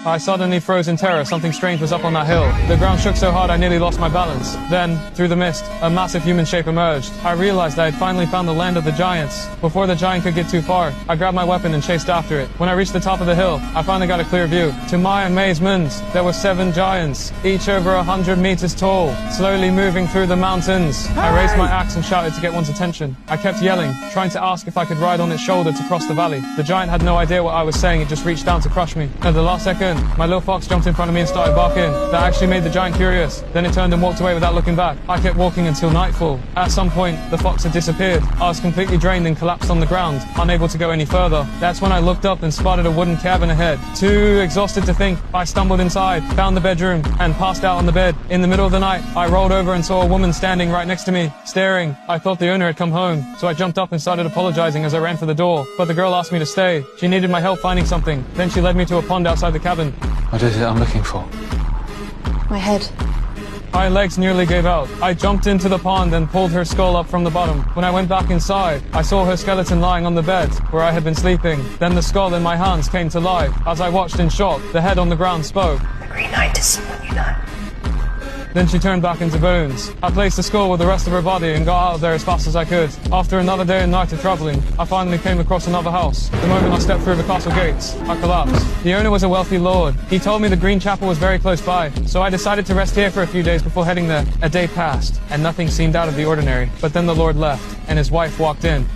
I suddenly froze in terror. Something strange was up on that hill. The ground shook so hard I nearly lost my balance. Then, through the mist, a massive human shape emerged. I realized I had finally found the land of the giants. Before the giant could get too far, I grabbed my weapon and chased after it. When I reached the top of the hill, I finally got a clear view. To my amazement, there were 7 giants, each over 100 meters tall, slowly moving through the mountains. I raised my axe and shouted to get one's attention. I kept yelling, trying to ask if I could ride on its shoulder to cross the valley. The giant had no idea what I was saying. It just reached down to crush me. At the last second, my little fox jumped in front of me and started barking. That actually made the giant curious. Then it turned and walked away without looking back. I kept walking until nightfall. At some point, the fox had disappeared. I was completely drained and collapsed on the ground, unable to go any further. That's when I looked up and spotted a wooden cabin ahead. Too exhausted to think, I stumbled inside, found the bedroom, and passed out on the bed. In the middle of the night, I rolled over and saw a woman standing right next to me, staring. I thought the owner had come home, so I jumped up and started apologizing as I ran for the door. But the girl asked me to stay. She needed my help finding something. Then she led me to a pond outside the cabin. What is it I'm looking for? My head. My legs nearly gave out. I jumped into the pond and pulled her skull up from the bottom. When I went back inside, I saw her skeleton lying on the bed where I had been sleeping. Then the skull in my hands came to life. As I watched in shock, the head on the ground spoke. The Green Knight is someone you know. Then she turned back into bones. I placed the skull with the rest of her body and got out of there as fast as I could. After another day and night of traveling, I finally came across another house. The moment I stepped through the castle gates, I collapsed. The owner was a wealthy lord. He told me the Green Chapel was very close by, so I decided to rest here for a few days before heading there. A day passed, and nothing seemed out of the ordinary. But then the lord left, and his wife walked in.